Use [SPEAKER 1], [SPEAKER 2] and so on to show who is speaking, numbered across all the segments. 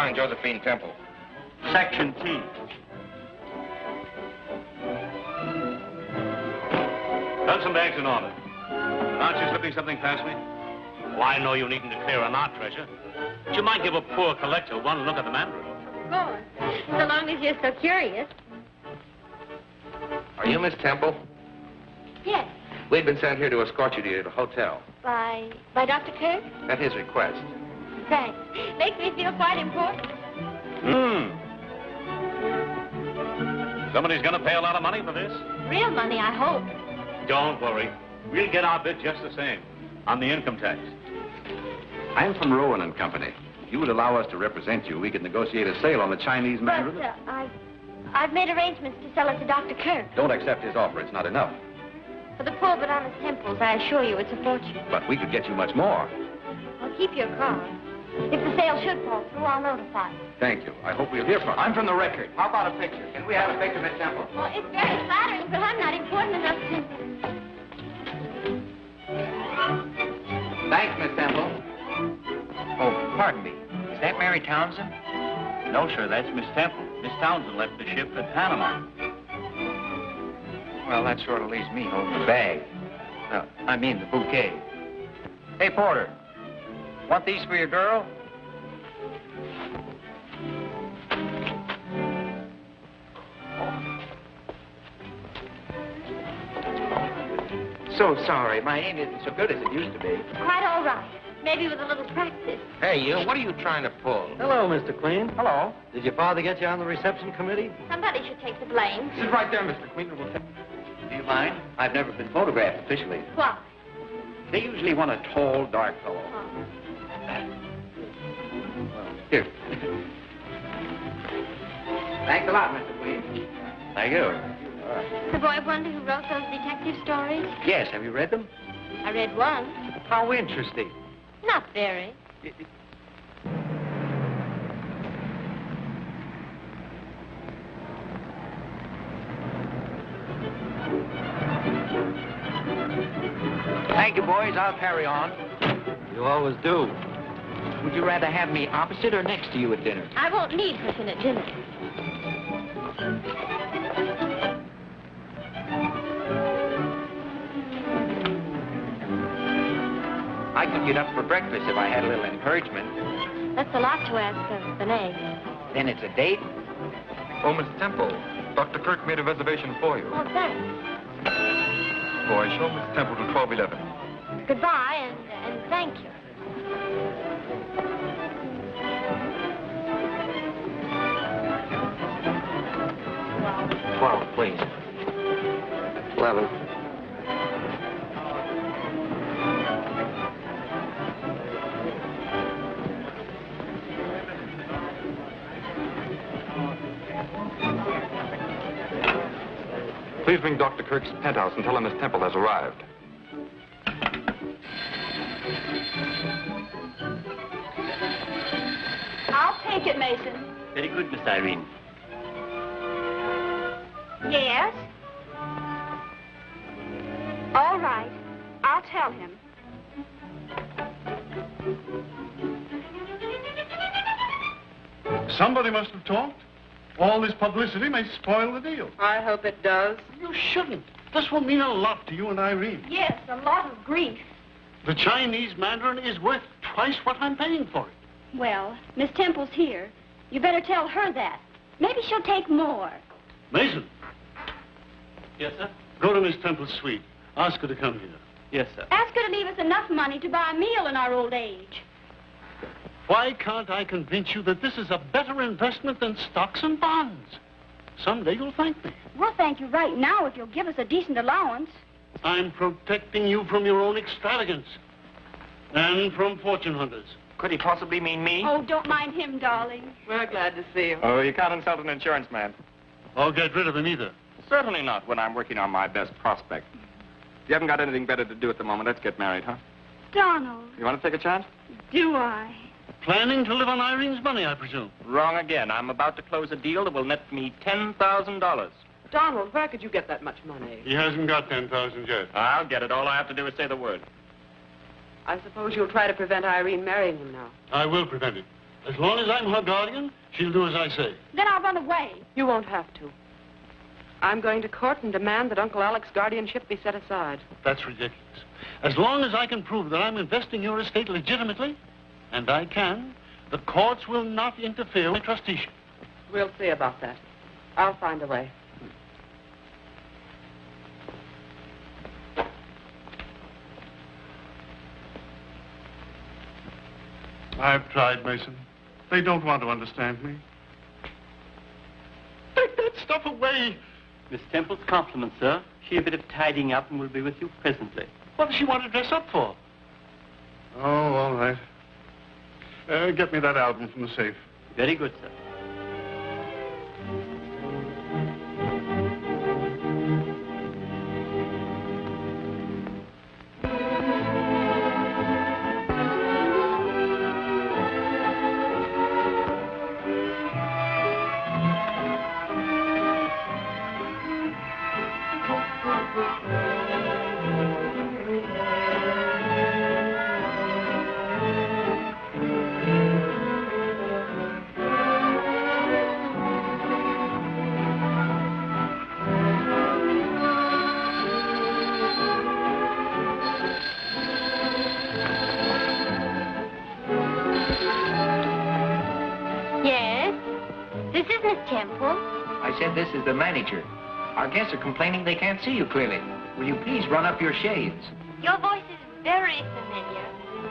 [SPEAKER 1] find Josephine Temple?
[SPEAKER 2] Section T.
[SPEAKER 3] Hudson Bank's in order. Aren't you slipping something past me? Oh, I know you needn't declare an art treasure. But you might give a poor collector one look at the Mandarin.
[SPEAKER 4] Of course. So long as you're so curious.
[SPEAKER 1] Are you Miss Temple?
[SPEAKER 4] Yes.
[SPEAKER 1] We've been sent here to escort you to the hotel.
[SPEAKER 4] By Dr. Kirk?
[SPEAKER 1] At his request.
[SPEAKER 4] Thanks. Makes me feel quite important.
[SPEAKER 3] Somebody's gonna pay a lot of money for this?
[SPEAKER 4] Real money, I hope.
[SPEAKER 3] Don't worry. We'll get our bit just the same. On the income tax.
[SPEAKER 1] I'm from Rowan and Company. If you would allow us to represent you, we could negotiate a sale on the Chinese Mandarin.
[SPEAKER 4] But, I've made arrangements to sell it to Dr. Kirk.
[SPEAKER 1] Don't accept his offer. It's not enough.
[SPEAKER 4] For the poor but honest Temples, I assure you it's a fortune.
[SPEAKER 1] But we could get you much more.
[SPEAKER 4] Well, keep your card. If the sale should fall through, I'll notify you.
[SPEAKER 1] Thank you. I hope we'll hear from you.
[SPEAKER 5] I'm from the Record. How about a picture? Can we have a picture, Miss Temple?
[SPEAKER 4] Well, it's very flattering, but I'm not important enough to...
[SPEAKER 5] Thanks, Miss Temple. Oh, pardon me. Is that Mary Townsend?
[SPEAKER 2] No, sir, that's Miss Temple. Miss Townsend left the ship at Panama.
[SPEAKER 5] Well, that sort of leaves me holding the bag. No, I mean the bouquet. Hey, Porter. Want these for your girl? So sorry. My aim isn't so good as it used to be.
[SPEAKER 4] Quite all right. Maybe with a little practice.
[SPEAKER 1] Hey, you, what are you trying to pull?
[SPEAKER 6] Hello, Mr. Queen.
[SPEAKER 5] Hello.
[SPEAKER 6] Did your father get you on the reception committee?
[SPEAKER 4] Somebody should take the blame.
[SPEAKER 5] This is right there, Mr. Queen. Do you mind? I've never been photographed officially.
[SPEAKER 4] Why?
[SPEAKER 5] They usually want a tall, dark fellow.
[SPEAKER 4] Oh.
[SPEAKER 5] Here. Thanks a lot, Mr. Queen. Thank you. All right.
[SPEAKER 4] The boy wonder who wrote those detective stories?
[SPEAKER 5] Yes, have you read them?
[SPEAKER 4] I read one.
[SPEAKER 5] How interesting.
[SPEAKER 4] Not very.
[SPEAKER 5] Thank you, boys. I'll carry on.
[SPEAKER 6] You always do.
[SPEAKER 5] Would you rather have me opposite or next to you at dinner?
[SPEAKER 4] I won't need Hudson at dinner.
[SPEAKER 5] I could get up for breakfast if I had a little encouragement.
[SPEAKER 4] That's a lot to ask of an egg.
[SPEAKER 5] Then it's a date?
[SPEAKER 1] Oh, Miss Temple, Dr. Kirk made a reservation for you.
[SPEAKER 4] Oh, thanks.
[SPEAKER 1] Boy, show Miss Temple to 1211.
[SPEAKER 4] Goodbye, and thank you.
[SPEAKER 5] $12, please.
[SPEAKER 1] 11. Please ring Dr. Kirk's penthouse and tell him Miss Temple has arrived.
[SPEAKER 4] I'll take it, Mason.
[SPEAKER 2] Very good, Miss Irene.
[SPEAKER 4] Yes? All right. I'll tell him.
[SPEAKER 7] Somebody must have talked. All this publicity may spoil the deal.
[SPEAKER 8] I hope it does.
[SPEAKER 7] You shouldn't. This will mean a lot to you and Irene.
[SPEAKER 4] Yes, a lot of grief.
[SPEAKER 7] The Chinese Mandarin is worth twice what I'm paying for it.
[SPEAKER 4] Well, Miss Temple's here. You better tell her that. Maybe she'll take more.
[SPEAKER 7] Mason,
[SPEAKER 2] Yes, sir?
[SPEAKER 7] go to Miss Temple's suite. Ask her to come here.
[SPEAKER 2] Yes, sir.
[SPEAKER 4] Ask her to leave us enough money to buy a meal in our old age.
[SPEAKER 7] Why can't I convince you that this is a better investment than stocks and bonds? Someday you'll thank me.
[SPEAKER 4] We'll thank you right now if you'll give us a decent allowance.
[SPEAKER 7] I'm protecting you from your own extravagance and from fortune hunters.
[SPEAKER 5] Could he possibly mean me?
[SPEAKER 4] Oh, don't mind him, darling.
[SPEAKER 8] We're glad to see you.
[SPEAKER 1] Oh, you can't insult an insurance man.
[SPEAKER 7] Or get rid of him either.
[SPEAKER 1] Certainly not when I'm working on my best prospect. You haven't got anything better to do at the moment. Let's get married, huh?
[SPEAKER 4] Donald,
[SPEAKER 1] You want to take a chance?
[SPEAKER 4] do I?
[SPEAKER 7] Planning to live on Irene's money, I presume.
[SPEAKER 1] Wrong again. I'm about to close a deal that will net me $10,000.
[SPEAKER 8] Donald, where could you get that much money?
[SPEAKER 7] He hasn't got 10,000 yet.
[SPEAKER 1] I'll get it. All I have to do is say the word.
[SPEAKER 8] I suppose you'll try to prevent Irene marrying him now.
[SPEAKER 7] I will prevent it. As long as I'm her guardian, she'll do as I say.
[SPEAKER 4] Then I'll run away.
[SPEAKER 8] You won't have to. I'm going to court and demand that Uncle Alec's guardianship be set aside.
[SPEAKER 7] That's ridiculous. As long as I can prove that I'm investing your estate legitimately, and I can, the courts will not interfere with trusteeship.
[SPEAKER 8] We'll see about that. I'll find a way.
[SPEAKER 7] I've tried, Mason. They don't want to understand me. Take that stuff away.
[SPEAKER 2] Miss Temple's compliments, sir. She a bit of tidying up and will be with you presently.
[SPEAKER 7] What does she want to dress up for? Oh, all right. Get me that album from the safe.
[SPEAKER 2] Very good, sir.
[SPEAKER 5] I said this is the manager. Our guests are complaining they can't see you clearly. Will you please run up your shades?
[SPEAKER 9] Your voice is very familiar,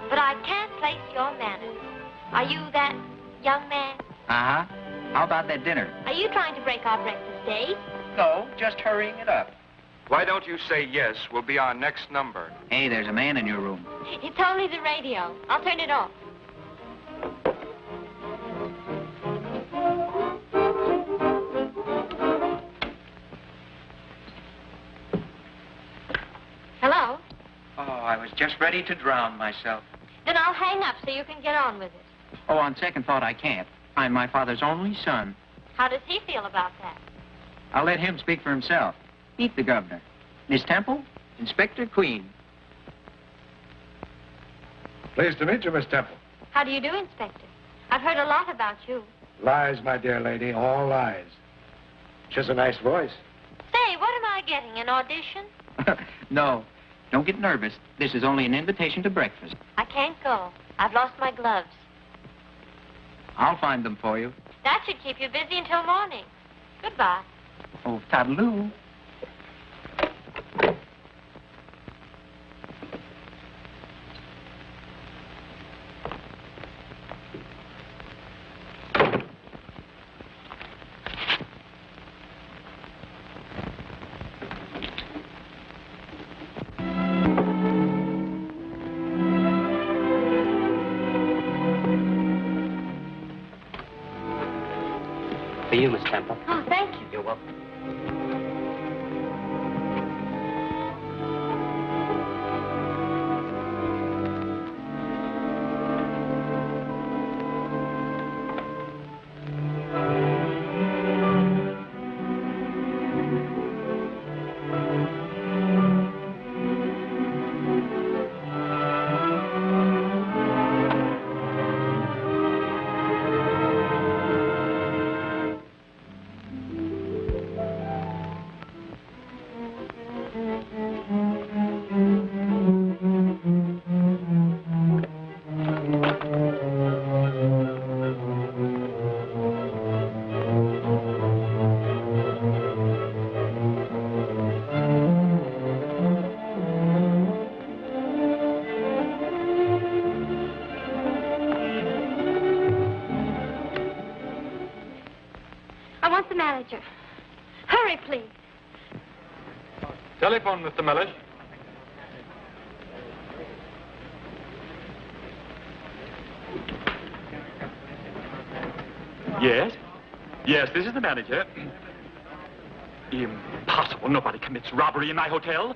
[SPEAKER 9] but I can't place your manners. Are you that young man?
[SPEAKER 5] Uh-huh. How about that dinner?
[SPEAKER 9] Are you trying to break our breakfast date?
[SPEAKER 5] No, just hurrying it up.
[SPEAKER 10] Why don't you say yes? Will be our next number.
[SPEAKER 5] Hey, there's a man in your room.
[SPEAKER 9] It's only the radio. I'll turn it off. Hello?
[SPEAKER 5] Oh, I was just ready to drown myself.
[SPEAKER 9] Then I'll hang up so you can get on with it.
[SPEAKER 5] Oh, on second thought, I can't. I'm my father's only son.
[SPEAKER 9] How does he feel about that?
[SPEAKER 5] I'll let him speak for himself. Meet the governor. Miss Temple, Inspector Queen.
[SPEAKER 11] Pleased to meet you, Miss Temple.
[SPEAKER 9] How do you do, Inspector? I've heard a lot about you.
[SPEAKER 11] Lies, my dear lady, all lies. She has a nice voice.
[SPEAKER 9] Say, what am I getting, an audition?
[SPEAKER 5] No, don't get nervous. This is only an invitation to breakfast.
[SPEAKER 9] I can't go. I've lost my gloves.
[SPEAKER 5] I'll find them for you.
[SPEAKER 9] That should keep you busy until morning. Goodbye.
[SPEAKER 5] Oh, toodaloo.
[SPEAKER 2] For you, Miss Temple.
[SPEAKER 9] Oh, thank you.
[SPEAKER 2] You're welcome.
[SPEAKER 9] I want the manager. Hurry, please.
[SPEAKER 10] Telephone, Mr. Mellish.
[SPEAKER 12] Yes? Yes, this is the manager. Impossible. Nobody commits robbery in my hotel.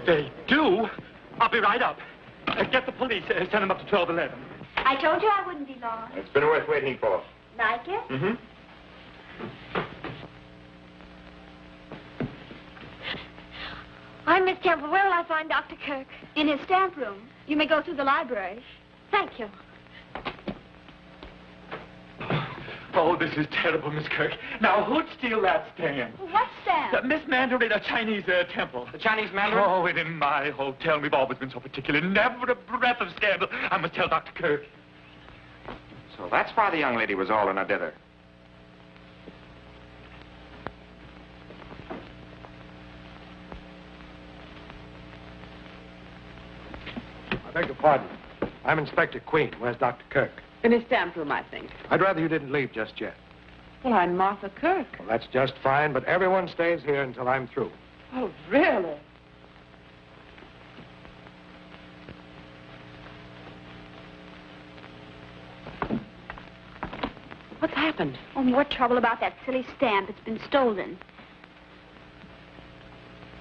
[SPEAKER 12] They do? I'll be right up. Get the police. Send them up to 1211.
[SPEAKER 4] I told you I wouldn't be long.
[SPEAKER 10] It's been worth waiting for.
[SPEAKER 4] Like it?
[SPEAKER 10] Mm-hmm.
[SPEAKER 4] I'm Miss Temple. Where will I find Dr. Kirk? In his stamp room. You may go through the library. Thank you.
[SPEAKER 12] Oh, this is terrible, Miss Kirk. Now, who'd steal that stamp?
[SPEAKER 4] What's that?
[SPEAKER 12] Miss Mandarin, a Chinese temple.
[SPEAKER 5] The Chinese Mandarin?
[SPEAKER 12] Oh, and in my hotel, we've always been so particular. Never a breath of scandal. I must tell Dr. Kirk.
[SPEAKER 10] So that's why the young lady was all in a dither.
[SPEAKER 11] I beg your pardon. I'm Inspector Queen. Where's Dr. Kirk?
[SPEAKER 8] In his stamp room, I think.
[SPEAKER 11] I'd rather you didn't leave just yet.
[SPEAKER 8] Well, I'm Martha Kirk.
[SPEAKER 11] Well, that's just fine, but everyone stays here until I'm through.
[SPEAKER 8] Oh, really? What's happened?
[SPEAKER 4] Oh, more trouble about that silly stamp. It's been stolen.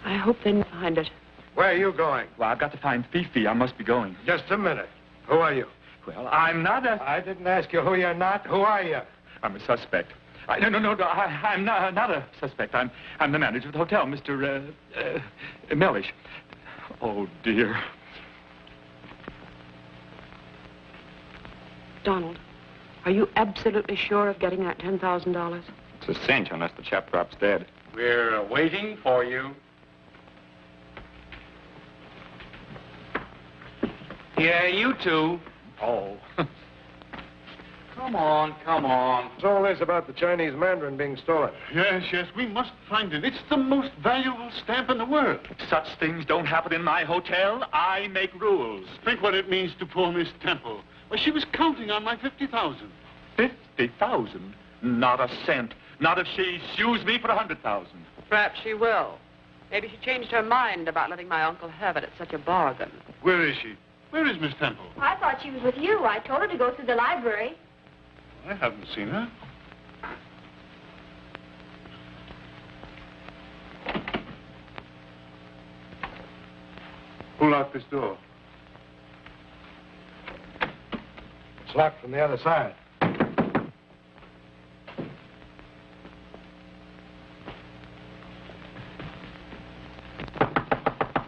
[SPEAKER 8] I hope they find it.
[SPEAKER 11] Where are you going?
[SPEAKER 12] Well, I've got to find Fifi. I must be going.
[SPEAKER 11] Just a minute. Who are you?
[SPEAKER 12] Well, I'm not a...
[SPEAKER 11] I didn't ask you who you're not. Who are you?
[SPEAKER 12] I'm a suspect. No, I'm not a suspect. I'm the manager of the hotel, Mr. Mellish. Oh, dear.
[SPEAKER 8] Donald, are you absolutely sure of getting that $10,000?
[SPEAKER 10] It's a cinch unless the chap drops dead.
[SPEAKER 6] We're waiting for you. Yeah, you two.
[SPEAKER 12] Oh.
[SPEAKER 6] Come on, come on.
[SPEAKER 11] What's all this about the Chinese Mandarin being stolen?
[SPEAKER 7] Yes, we must find it. It's the most valuable stamp in the world.
[SPEAKER 12] Such things don't happen in my hotel. I make rules.
[SPEAKER 7] Think what it means to poor Miss Temple. Well, she was counting on my 50,000.
[SPEAKER 12] 50,000? Not a cent. Not if she sues me for 100,000.
[SPEAKER 8] Perhaps she will. Maybe she changed her mind about letting my uncle have it at such a bargain.
[SPEAKER 7] Where is she? Where is Miss Temple?
[SPEAKER 4] I thought she was with you. I told her to go through the library.
[SPEAKER 7] I haven't seen her. Who locked this door?
[SPEAKER 11] It's locked from the other side.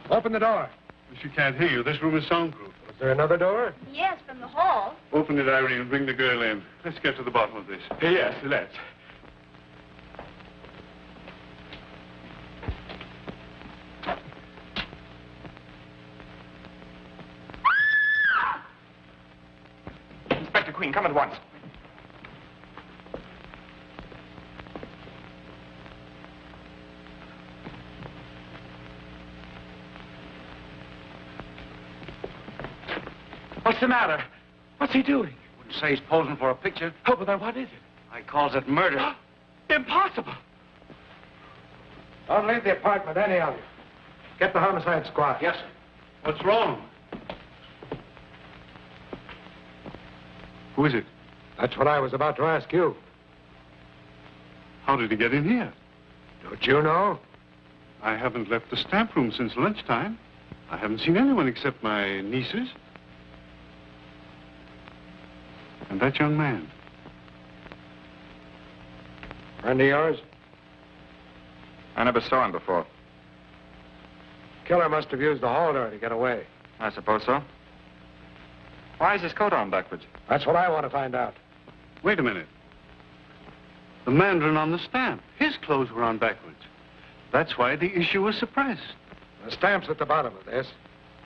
[SPEAKER 11] Open the door.
[SPEAKER 7] She can't hear you. This room is soundproof.
[SPEAKER 11] Is there another door?
[SPEAKER 4] Yes, from the hall.
[SPEAKER 7] Open it, Irene, and bring the girl in. Let's get to the bottom of this.
[SPEAKER 12] Yes, let's.
[SPEAKER 10] Inspector Queen, come at once.
[SPEAKER 12] What's the matter? What's he doing?
[SPEAKER 6] Wouldn't say he's posing for a picture.
[SPEAKER 12] Oh, but then what is it?
[SPEAKER 6] I calls it murder.
[SPEAKER 12] Impossible.
[SPEAKER 11] Don't leave the apartment, any of you. Get the homicide squad.
[SPEAKER 6] Yes, sir.
[SPEAKER 7] What's wrong? Who is it?
[SPEAKER 11] That's what I was about to ask you.
[SPEAKER 7] How did he get in here?
[SPEAKER 11] Don't you know?
[SPEAKER 7] I haven't left the stamp room since lunchtime. I haven't seen anyone except my nieces. And that young man.
[SPEAKER 11] Friend of yours?
[SPEAKER 10] I never saw him before.
[SPEAKER 11] Killer must have used the hall door to get away.
[SPEAKER 10] I suppose so. Why is his coat on backwards?
[SPEAKER 11] That's what I want to find out.
[SPEAKER 7] Wait a minute. The Mandarin on the stamp. His clothes were on backwards. That's why the issue was suppressed.
[SPEAKER 11] The stamp's at the bottom of this.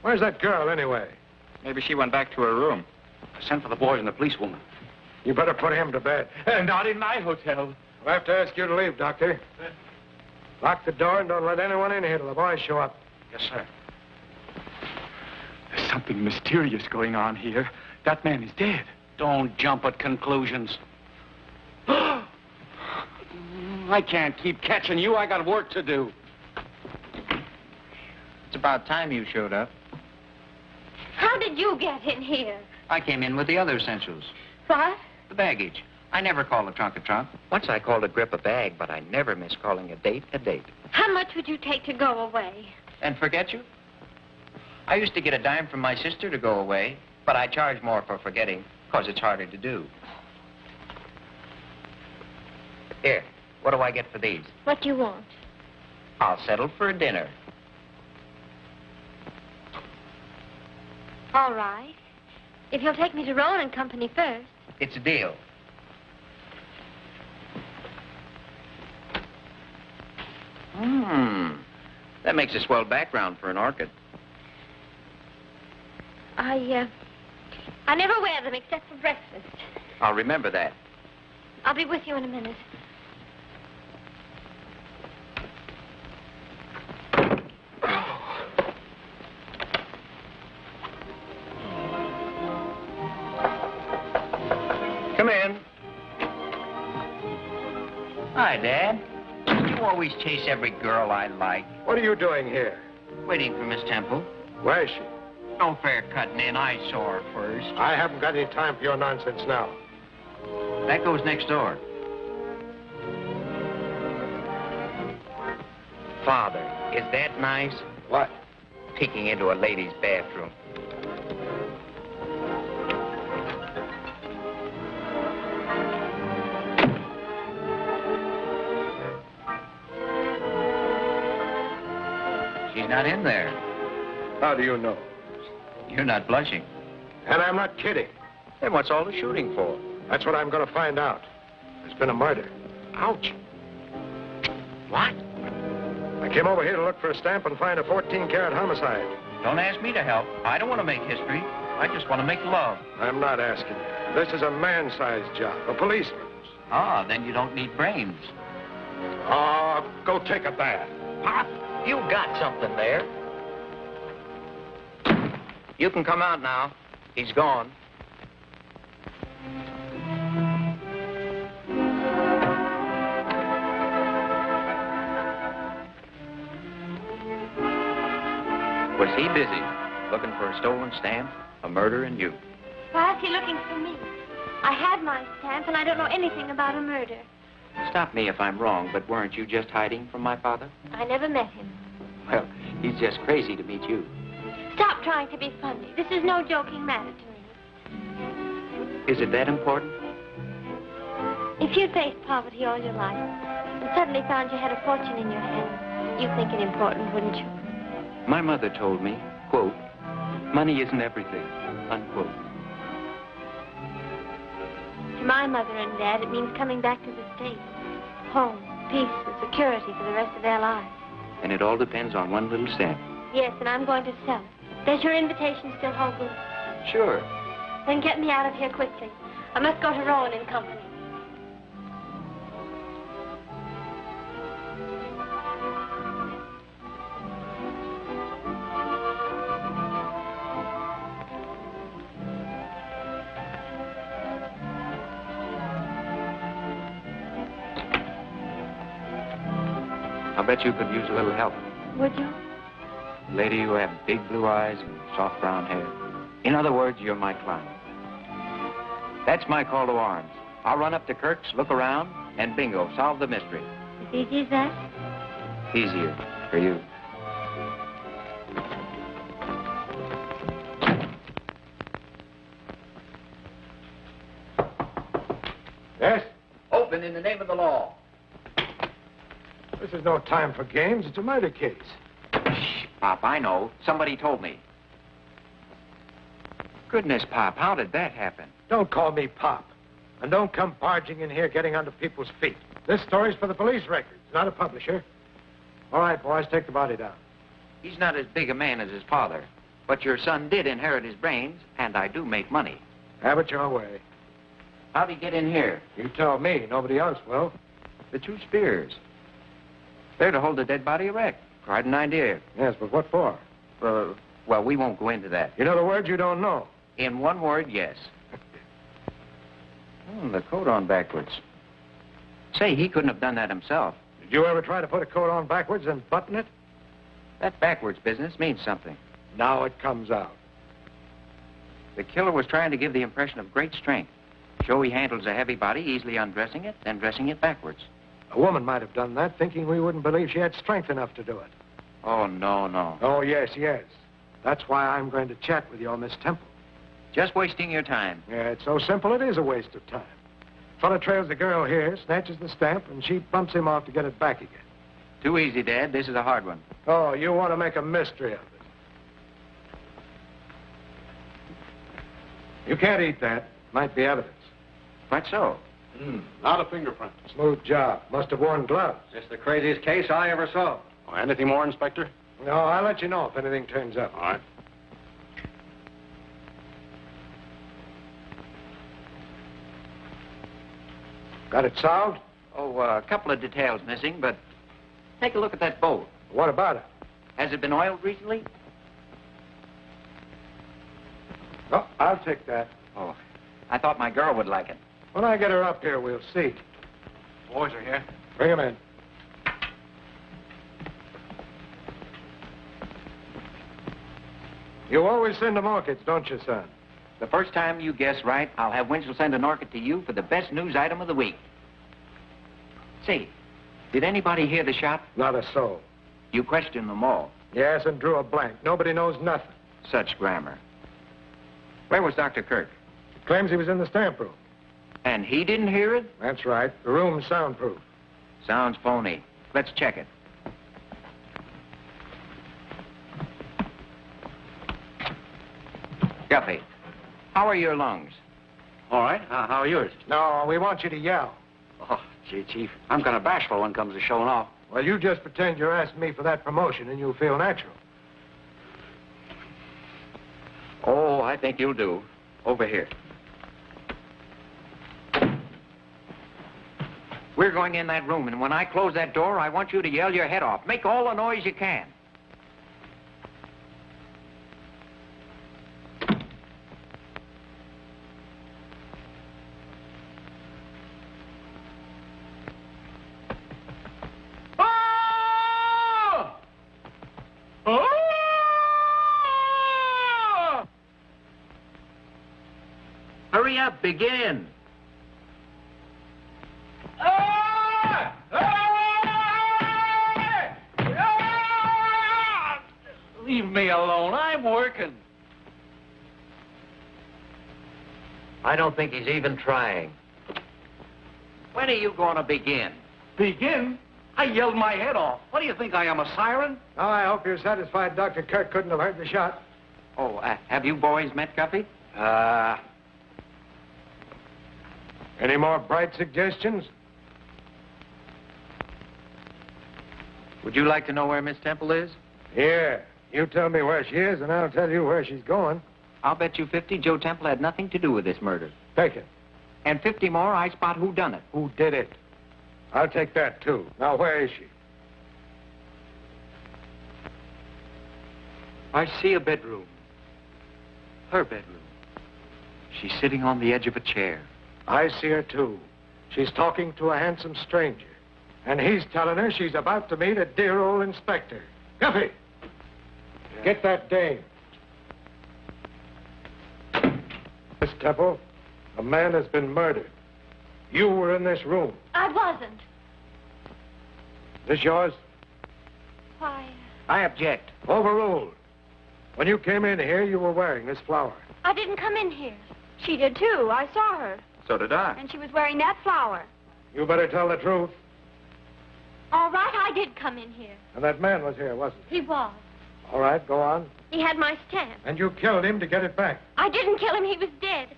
[SPEAKER 11] Where's that girl, anyway?
[SPEAKER 10] Maybe she went back to her room.
[SPEAKER 6] I sent for the boys and the policewoman.
[SPEAKER 11] You better put him to bed.
[SPEAKER 12] Not in my hotel.
[SPEAKER 11] I'll have to ask you to leave, Doctor. Lock the door and don't let anyone in here till the boys show up.
[SPEAKER 6] Yes, sir.
[SPEAKER 12] There's something mysterious going on here. That man is dead.
[SPEAKER 6] Don't jump at conclusions. I can't keep catching you. I got work to do.
[SPEAKER 5] It's about time you showed up.
[SPEAKER 4] How did you get in here?
[SPEAKER 5] I came in with the other essentials.
[SPEAKER 4] What?
[SPEAKER 5] The baggage. I never call a trunk a trunk. Once I called a grip a bag, but I never miss calling a date a date.
[SPEAKER 4] How much would you take to go away?
[SPEAKER 5] And forget you? I used to get a dime from my sister to go away, but I charge more for forgetting, because it's harder to do. Here, what do I get for these?
[SPEAKER 4] What do you want?
[SPEAKER 5] I'll settle for a dinner.
[SPEAKER 4] All right. If you'll take me to Rowan and Company first.
[SPEAKER 5] It's a deal. That makes a swell background for an orchid.
[SPEAKER 9] I never wear them except for breakfast.
[SPEAKER 5] I'll remember that.
[SPEAKER 9] I'll be with you in a minute.
[SPEAKER 5] Come in. Hi, Dad. You always chase every girl I like.
[SPEAKER 11] What are you doing here?
[SPEAKER 5] Waiting for Miss Temple.
[SPEAKER 11] Where is she?
[SPEAKER 5] No fair cutting in. I saw her first.
[SPEAKER 11] I haven't got any time for your nonsense now.
[SPEAKER 5] That goes next door. Father, is that nice?
[SPEAKER 11] What?
[SPEAKER 5] Peeking into a lady's bathroom. She's not in there.
[SPEAKER 11] How do you know?
[SPEAKER 5] You're not blushing.
[SPEAKER 11] And I'm not kidding.
[SPEAKER 5] Then what's all the shooting for?
[SPEAKER 11] That's what I'm going to find out. There's been a murder. Ouch.
[SPEAKER 5] What?
[SPEAKER 11] I came over here to look for a stamp and find a 14-carat homicide.
[SPEAKER 5] Don't ask me to help. I don't want to make history. I just want to make love.
[SPEAKER 11] I'm not asking you. This is a man-sized job, a policeman's.
[SPEAKER 5] Ah, then you don't need brains.
[SPEAKER 11] Oh, go take a bath.
[SPEAKER 5] Pop, you got something there. You can come out now. He's gone. Was he busy looking for a stolen stamp, a murder, and you?
[SPEAKER 9] Why is he looking for me? I had my stamp, and I don't know anything about a murder.
[SPEAKER 5] Stop me if I'm wrong, but weren't you just hiding from my father?
[SPEAKER 9] I never met him.
[SPEAKER 5] Well, he's just crazy to meet you.
[SPEAKER 9] Stop trying to be funny. This is no joking matter to me.
[SPEAKER 5] Is it that important?
[SPEAKER 9] If you'd faced poverty all your life and suddenly found you had a fortune in your hands, you'd think it important, wouldn't you?
[SPEAKER 5] My mother told me, quote, money isn't everything, unquote.
[SPEAKER 9] To my mother and Dad, it means coming back to the States. Home, peace, and security for the rest of their lives.
[SPEAKER 5] And it all depends on one little stamp.
[SPEAKER 9] Yes, and I'm going to sell it. Does your invitation still hold good?
[SPEAKER 5] Sure.
[SPEAKER 9] Then get me out of here quickly. I must go to Rowan and Company.
[SPEAKER 5] I bet you could use a little help.
[SPEAKER 9] Would you?
[SPEAKER 5] Lady, you have big blue eyes and soft brown hair. In other words, you're my client. That's my call to arms. I'll run up to Kirk's, look around, and bingo, solve the mystery.
[SPEAKER 9] As easy as that?
[SPEAKER 5] Easier for you.
[SPEAKER 11] Yes?
[SPEAKER 5] Open in the name of the law.
[SPEAKER 11] This is no time for games. It's a murder case.
[SPEAKER 5] Shh, Pop, I know. Somebody told me. Goodness, Pop, how did that happen?
[SPEAKER 11] Don't call me Pop. And don't come barging in here getting under people's feet. This story's for the police records, not a publisher. All right, boys, take the body down.
[SPEAKER 5] He's not as big a man as his father. But your son did inherit his brains, and I do make money.
[SPEAKER 11] Have it your way.
[SPEAKER 5] How'd he get in here?
[SPEAKER 11] You tell me. Nobody else will.
[SPEAKER 5] The two spears. They're to hold the dead body erect. Quite an idea.
[SPEAKER 11] Yes, but what for?
[SPEAKER 5] Well, we won't go into that.
[SPEAKER 11] You know the words you don't know.
[SPEAKER 5] In one word, yes. The coat on backwards. Say, he couldn't have done that himself.
[SPEAKER 11] Did you ever try to put a coat on backwards and button it?
[SPEAKER 5] That backwards business means something.
[SPEAKER 11] Now it comes out.
[SPEAKER 5] The killer was trying to give the impression of great strength. Show he handles a heavy body, easily undressing it, then dressing it backwards.
[SPEAKER 11] A woman might have done that, thinking we wouldn't believe she had strength enough to do it.
[SPEAKER 5] Oh, no.
[SPEAKER 11] Oh, yes. That's why I'm going to chat with your Miss Temple.
[SPEAKER 5] Just wasting your time.
[SPEAKER 11] Yeah, it's so simple it is a waste of time. Fella trails the girl here, snatches the stamp, and she bumps him off to get it back again.
[SPEAKER 5] Too easy, Dad. This is a hard one.
[SPEAKER 11] Oh, you want to make a mystery of it. You can't eat that. Might be evidence.
[SPEAKER 5] Quite so.
[SPEAKER 6] Not a fingerprint.
[SPEAKER 11] Smooth job. Must have worn gloves.
[SPEAKER 6] It's the craziest case I ever saw. Oh, anything more, Inspector?
[SPEAKER 11] No, I'll let you know if anything turns up.
[SPEAKER 3] All right.
[SPEAKER 11] Got it solved?
[SPEAKER 5] Oh, a couple of details missing, but take a look at that boat.
[SPEAKER 11] What about it?
[SPEAKER 5] Has it been oiled recently?
[SPEAKER 11] Oh, I'll take that.
[SPEAKER 5] Oh, I thought my girl would like it.
[SPEAKER 11] When I get her up here, we'll see.
[SPEAKER 6] Boys are here.
[SPEAKER 11] Bring them in. You always send them orchids, don't you, son?
[SPEAKER 5] The first time you guess right, I'll have Winchell send an orchid to you for the best news item of the week. Say, did anybody hear the shot?
[SPEAKER 11] Not a soul.
[SPEAKER 5] You questioned them all.
[SPEAKER 11] Yes, and drew a blank. Nobody knows nothing.
[SPEAKER 5] Such grammar. Where was Dr. Kirk?
[SPEAKER 11] Claims he was in the stamp room.
[SPEAKER 5] And he didn't hear it?
[SPEAKER 11] That's right. The room's soundproof.
[SPEAKER 5] Sounds phony. Let's check it. Guffey, how are your lungs?
[SPEAKER 6] All right. How are yours?
[SPEAKER 11] No, we want you to yell.
[SPEAKER 6] Oh, gee, Chief. I'm kind of bashful when it comes to showing off.
[SPEAKER 11] Well, you just pretend you're asking me for that promotion and you'll feel natural.
[SPEAKER 5] Oh, I think you'll do. Over here. We're going in that room, and when I close that door, I want you to yell your head off. Make all the noise you can. Hurry up, begin.
[SPEAKER 6] Leave me alone. I'm working.
[SPEAKER 5] I don't think he's even trying. When are you going to begin?
[SPEAKER 6] Begin? I yelled my head off. What do you think I am, a siren?
[SPEAKER 11] Oh, I hope you're satisfied Dr. Kirk couldn't have heard the shot.
[SPEAKER 5] Oh, have you boys met Guffey?
[SPEAKER 11] Any more bright suggestions?
[SPEAKER 5] Would you like to know where Miss Temple is?
[SPEAKER 11] Yeah. You tell me where she is, and I'll tell you where she's going.
[SPEAKER 5] I'll bet you 50 Joe Temple had nothing to do with this murder.
[SPEAKER 11] Take it.
[SPEAKER 5] And 50 more, I spot who done it.
[SPEAKER 11] Who did it? I'll take that, too. Now, where is she?
[SPEAKER 5] I see a bedroom. Her bedroom. She's sitting on the edge of a chair.
[SPEAKER 11] I see her, too. She's talking to a handsome stranger. And he's telling her she's about to meet a dear old inspector. Guffey! Get that dame. Miss Temple, a man has been murdered. You were in this room.
[SPEAKER 9] I wasn't.
[SPEAKER 11] This yours?
[SPEAKER 9] Why,
[SPEAKER 5] I object.
[SPEAKER 11] Overruled. When you came in here, you were wearing this flower.
[SPEAKER 9] I didn't come in here.
[SPEAKER 4] She did, too. I saw her.
[SPEAKER 5] So did I.
[SPEAKER 4] And she was wearing that flower.
[SPEAKER 11] You better tell the truth.
[SPEAKER 9] All right, I did come in here.
[SPEAKER 11] And that man was here, wasn't
[SPEAKER 9] He was.
[SPEAKER 11] he? All right, go on.
[SPEAKER 9] He had my stamp.
[SPEAKER 11] And you killed him to get it back.
[SPEAKER 9] I didn't kill him. He was dead.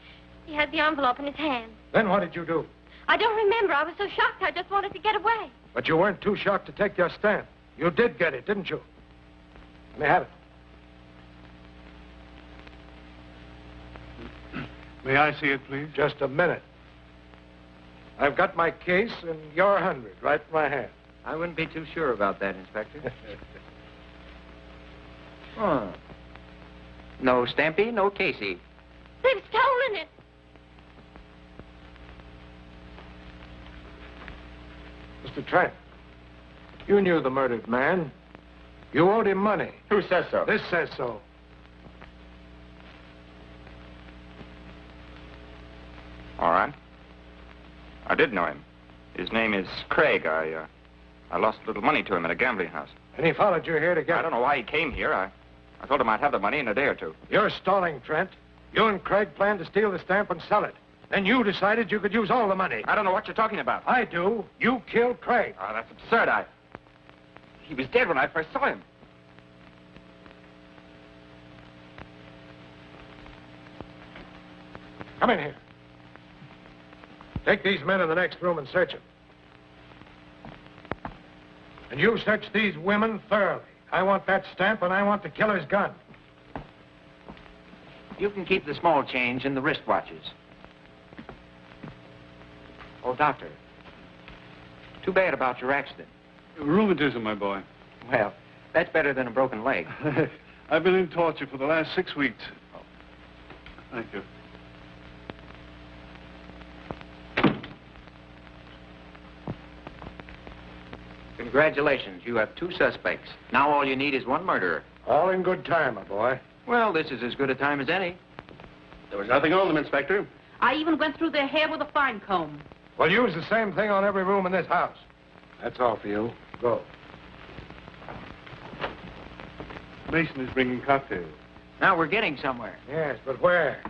[SPEAKER 9] He had the envelope in his hand.
[SPEAKER 11] Then what did you do?
[SPEAKER 9] I don't remember. I was so shocked I just wanted to get away.
[SPEAKER 11] But you weren't too shocked to take your stamp. You did get it, didn't you? Let me have it.
[SPEAKER 7] May I see it, please?
[SPEAKER 11] Just a minute. I've got my case and your 100 right in my hand.
[SPEAKER 5] I wouldn't be too sure about that, Inspector. Huh. No Stampy, no Casey.
[SPEAKER 9] They've stolen it.
[SPEAKER 11] Mr. Trout, you knew the murdered man. You owed him money.
[SPEAKER 1] Who says so?
[SPEAKER 11] This says so.
[SPEAKER 13] All right. I did know him. His name is Craig. I lost a little money to him at a gambling house.
[SPEAKER 11] And he followed you here to get
[SPEAKER 13] I don't know why he came here. I told him I'd have the money in a day or two.
[SPEAKER 11] You're stalling, Trent. You and Craig planned to steal the stamp and sell it. Then you decided you could use all the money.
[SPEAKER 13] I don't know what you're talking about.
[SPEAKER 11] I do. You killed Craig.
[SPEAKER 13] Oh, that's absurd. He was dead when I first saw him.
[SPEAKER 11] Come in here. Take these men in the next room and search them. And you search these women thoroughly. I want that stamp, and I want the killer's gun.
[SPEAKER 5] You can keep the small change in the wristwatches. Oh, Doctor. Too bad about your accident.
[SPEAKER 7] Rheumatism, my boy.
[SPEAKER 5] Well, that's better than a broken leg.
[SPEAKER 7] I've been in torture for the last 6 weeks. Thank you.
[SPEAKER 5] Congratulations. You have 2 suspects. Now all you need is 1 murderer.
[SPEAKER 11] All in good time, my boy.
[SPEAKER 5] Well, this is as good a time as any.
[SPEAKER 1] There was nothing on them, Inspector.
[SPEAKER 8] I even went through their hair with a fine comb.
[SPEAKER 11] Well, use the same thing on every room in this house. That's all for you. Go.
[SPEAKER 7] Mason is bringing cocktails.
[SPEAKER 5] Now we're getting somewhere.
[SPEAKER 11] Yes, but where?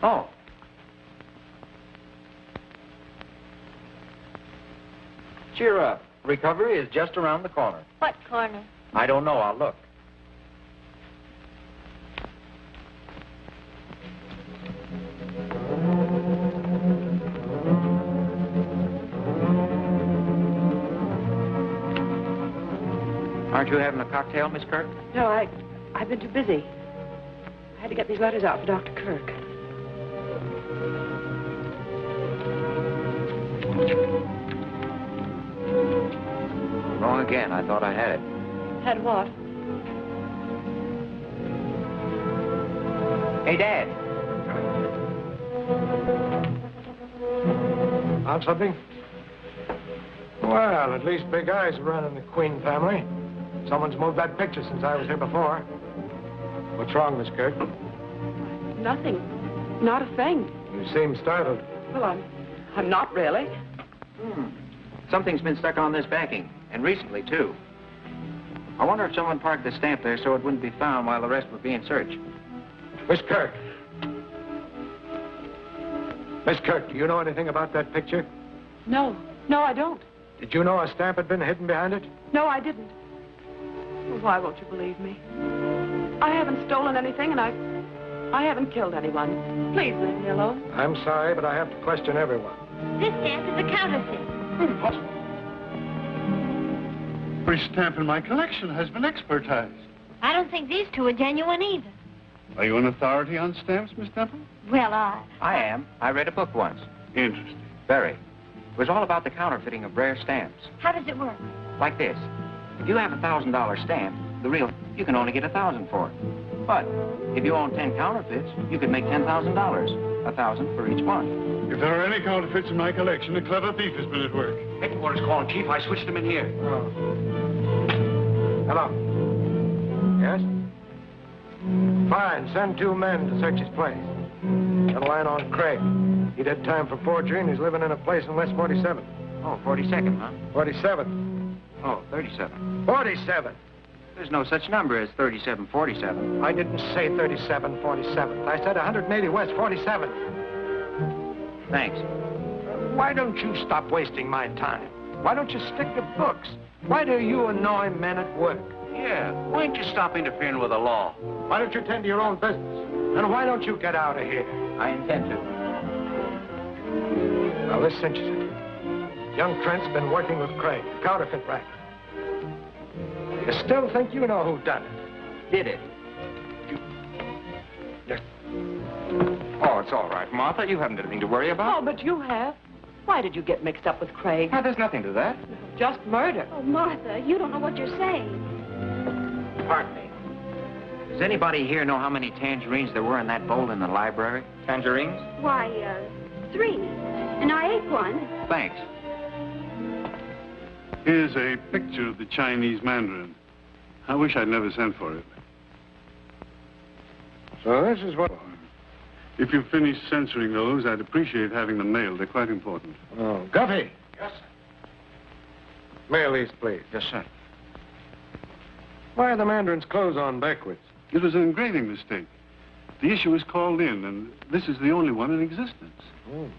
[SPEAKER 5] Oh. Cheer up. Recovery is just around the corner.
[SPEAKER 9] What corner?
[SPEAKER 5] I don't know. I'll look. Aren't you having a cocktail, Miss Kirk?
[SPEAKER 8] No, I've been too busy. I had to get these letters out for Dr. Kirk.
[SPEAKER 5] Wrong again. I thought I had it.
[SPEAKER 8] Had what?
[SPEAKER 5] Hey, Dad.
[SPEAKER 11] Found something? Well, at least big eyes are running the Queen family. Someone's moved that picture since I was here before. What's wrong, Miss Kirk?
[SPEAKER 8] Nothing. Not a thing.
[SPEAKER 11] You seem startled.
[SPEAKER 8] Well, I'm not really.
[SPEAKER 5] Something's been stuck on this backing, and recently, too. I wonder if someone parked the stamp there so it wouldn't be found while the rest were being searched.
[SPEAKER 11] Miss Kirk. Miss Kirk, do you know anything about that picture?
[SPEAKER 8] No. No, I don't.
[SPEAKER 11] Did you know a stamp had been hidden behind it?
[SPEAKER 8] No, I didn't. Well, why won't you believe me? I haven't stolen anything, and I haven't killed anyone. Please leave me alone.
[SPEAKER 11] I'm sorry, but I have to question everyone.
[SPEAKER 9] This stamp is a counterfeit.
[SPEAKER 7] Impossible. Every stamp in my collection has been expertized.
[SPEAKER 9] I don't think these 2 are genuine either.
[SPEAKER 7] Are you an authority on stamps, Miss Temple?
[SPEAKER 9] Well,
[SPEAKER 5] I am. I read a book once.
[SPEAKER 7] Interesting.
[SPEAKER 5] Very. It was all about the counterfeiting of rare stamps.
[SPEAKER 9] How does it work?
[SPEAKER 5] Like this. If you have a $1,000 stamp, the real, you can only get $1,000 for it. But if you own 10 counterfeits, you could make $10,000. $1,000 for each one.
[SPEAKER 7] If there are any counterfeits in my collection, a clever thief has been at work.
[SPEAKER 6] Headquarters calling, Chief. I switched them in here.
[SPEAKER 11] Oh. Hello. Yes? Fine. Send 2 men to search his place. Got a line on Craig. He did time for forgery, and he's living in a place in West 47th.
[SPEAKER 5] Oh, 42nd, huh?
[SPEAKER 11] 47th.
[SPEAKER 5] Oh, 37.
[SPEAKER 11] 47.
[SPEAKER 5] There's no such number as 3747.
[SPEAKER 11] I didn't say 37, 47th. I said 180 West 47th.
[SPEAKER 5] Thanks.
[SPEAKER 11] Why don't you stop wasting my time? Why don't you stick to books? Why do you annoy men at work?
[SPEAKER 6] Yeah, why don't you stop interfering with the law?
[SPEAKER 11] Why don't you tend to your own business? And why don't you get out of here?
[SPEAKER 5] I intend to.
[SPEAKER 11] Well, this cinches it. Young Trent's been working with Craig, the counterfeit racket. You still think you know who done it?
[SPEAKER 5] Did it?
[SPEAKER 13] Oh, it's all right, Martha. You haven't anything to worry about.
[SPEAKER 8] Oh, but you have. Why did you get mixed up with Craig?
[SPEAKER 13] Now, there's nothing to that.
[SPEAKER 8] Just murder.
[SPEAKER 4] Oh, Martha, you don't know what you're saying.
[SPEAKER 5] Pardon me. Does anybody here know how many tangerines there were in that bowl in the library?
[SPEAKER 13] Tangerines?
[SPEAKER 4] Why, 3. And I ate one.
[SPEAKER 5] Thanks.
[SPEAKER 7] Here's a picture of the Chinese Mandarin. I wish I'd never sent for it.
[SPEAKER 11] So this is what...
[SPEAKER 7] If you've finished censoring those, I'd appreciate having them mailed. They're quite important.
[SPEAKER 11] Oh, Guffey.
[SPEAKER 6] Yes, sir.
[SPEAKER 11] Mail these, please.
[SPEAKER 6] Yes, sir.
[SPEAKER 11] Why are the Mandarin's clothes on backwards?
[SPEAKER 7] It was an engraving mistake. The issue was called in, and this is the only one in existence.
[SPEAKER 11] Oh.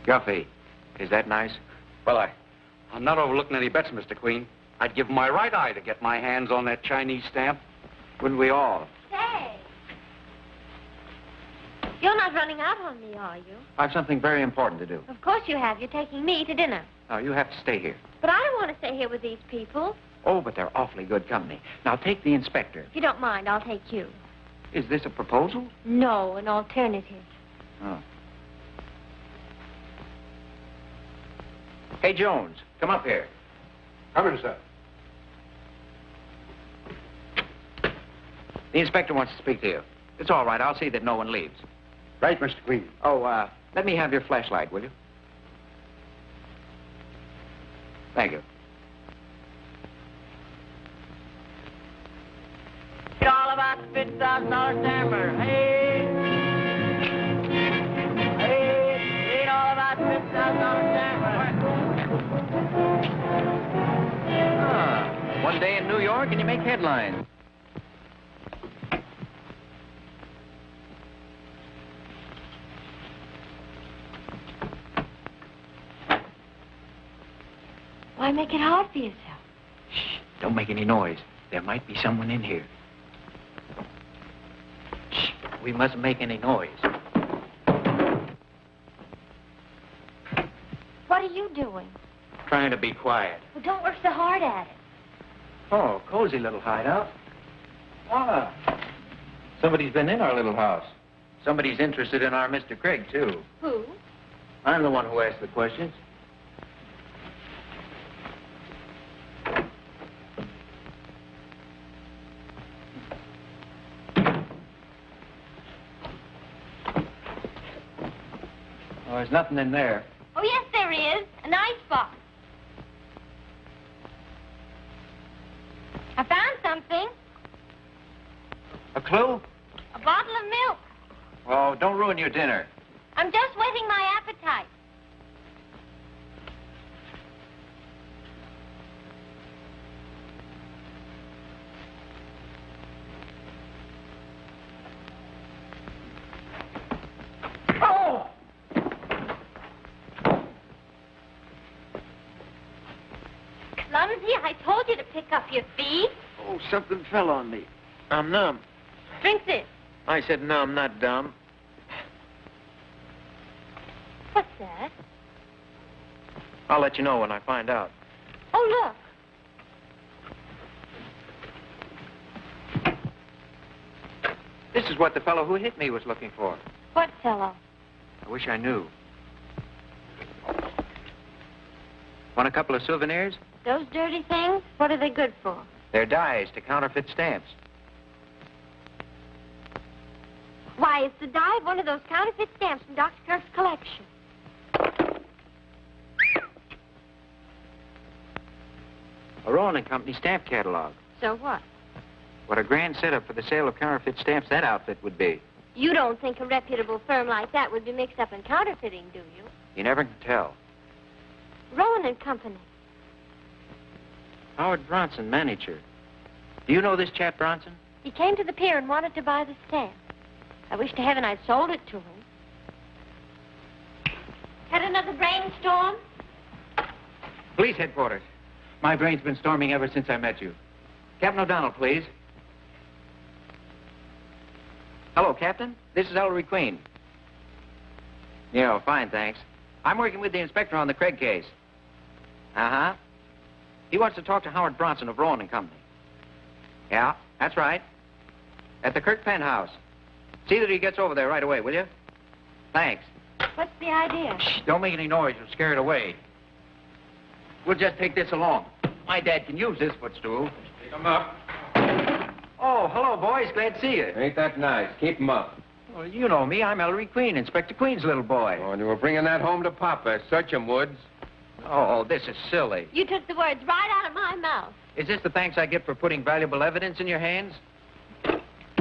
[SPEAKER 5] Guffey, is that nice?
[SPEAKER 6] Well, I'm not overlooking any bets, Mr. Queen. I'd give my right eye to get my hands on that Chinese stamp.
[SPEAKER 5] Wouldn't we all?
[SPEAKER 9] Say. You're not running out on me, are you?
[SPEAKER 5] I've something very important to do.
[SPEAKER 9] Of course you have. You're taking me to dinner.
[SPEAKER 5] No, you have to stay here.
[SPEAKER 9] But I don't want to stay here with these people.
[SPEAKER 5] Oh, but they're awfully good company. Now, take the inspector.
[SPEAKER 9] If you don't mind, I'll take you.
[SPEAKER 5] Is this a proposal?
[SPEAKER 9] No, an alternative.
[SPEAKER 5] Oh. Hey, Jones, come up here.
[SPEAKER 11] Coming, sir.
[SPEAKER 5] The inspector wants to speak to you. It's all right. I'll see that no one leaves.
[SPEAKER 11] Right, Mr. Queen.
[SPEAKER 5] Oh, let me have your flashlight, will you? Thank you.
[SPEAKER 14] It's all about the $50,000 stamper. Hey! Hey! It's all about the $50,000 stamper.
[SPEAKER 5] Ah, one day in New York and you make headlines.
[SPEAKER 9] Why make it hard for yourself?
[SPEAKER 5] Shh, don't make any noise. There might be someone in here. Shh, we mustn't make any noise.
[SPEAKER 9] What are you doing?
[SPEAKER 5] Trying to be quiet.
[SPEAKER 9] Well, don't work so hard at it.
[SPEAKER 5] Oh, cozy little hideout. Ah, somebody's been in our little house. Somebody's interested in our Mr. Craig, too.
[SPEAKER 9] Who?
[SPEAKER 5] I'm the one who asked the questions. Oh, there's nothing in there.
[SPEAKER 9] Oh, yes, there is. An icebox. I found something.
[SPEAKER 5] A clue?
[SPEAKER 9] A bottle of milk.
[SPEAKER 5] Oh, don't ruin your dinner.
[SPEAKER 9] I'm just whetting my appetite.
[SPEAKER 5] Oh!
[SPEAKER 9] Clumsy, I told you to pick up your feet.
[SPEAKER 15] Oh, something fell on me. I'm numb.
[SPEAKER 9] Drink this.
[SPEAKER 15] I said numb, not dumb.
[SPEAKER 9] What's that?
[SPEAKER 15] I'll let you know when I find out.
[SPEAKER 9] Oh, look.
[SPEAKER 5] This is what the fellow who hit me was looking for.
[SPEAKER 9] What fellow?
[SPEAKER 5] I wish I knew. Want a couple of souvenirs?
[SPEAKER 9] Those dirty things? What are they good for?
[SPEAKER 5] They're dies to counterfeit stamps.
[SPEAKER 9] Why, it's the dye of one of those counterfeit stamps from Dr. Kirk's collection.
[SPEAKER 5] A Rowan and Company stamp catalog.
[SPEAKER 9] So what?
[SPEAKER 5] What a grand setup for the sale of counterfeit stamps that outfit would be.
[SPEAKER 9] You don't think a reputable firm like that would be mixed up in counterfeiting, do you?
[SPEAKER 5] You never can tell.
[SPEAKER 9] Rowan and Company.
[SPEAKER 5] Howard Bronson, manager. Do you know this chap, Bronson?
[SPEAKER 9] He came to the pier and wanted to buy the stamp. I wish to heaven I'd sold it to him. Had another brainstorm?
[SPEAKER 5] Police headquarters. My brain's been storming ever since I met you. Captain O'Donnell, please. Hello, Captain. This is Ellery Queen. Yeah, fine, thanks. I'm working with the inspector on the Craig case. Uh-huh. He wants to talk to Howard Bronson of Rowan and Company. Yeah, that's right. At the Kirk penthouse. See that he gets over there right away, will you? Thanks.
[SPEAKER 9] What's the idea?
[SPEAKER 5] Shh, don't make any noise. You'll scare it away. We'll just take this along. My dad can use this footstool.
[SPEAKER 11] Pick 'em up.
[SPEAKER 5] Oh, hello, boys. Glad to see you.
[SPEAKER 11] Ain't that nice? Keep 'em up.
[SPEAKER 5] Well, you know me. I'm Ellery Queen, Inspector Queen's little boy.
[SPEAKER 11] Oh, and you were bringing that home to Papa. Search 'em, Woods.
[SPEAKER 5] Oh, this is silly.
[SPEAKER 9] You took the words right out of my mouth.
[SPEAKER 5] Is this the thanks I get for putting valuable evidence in your hands?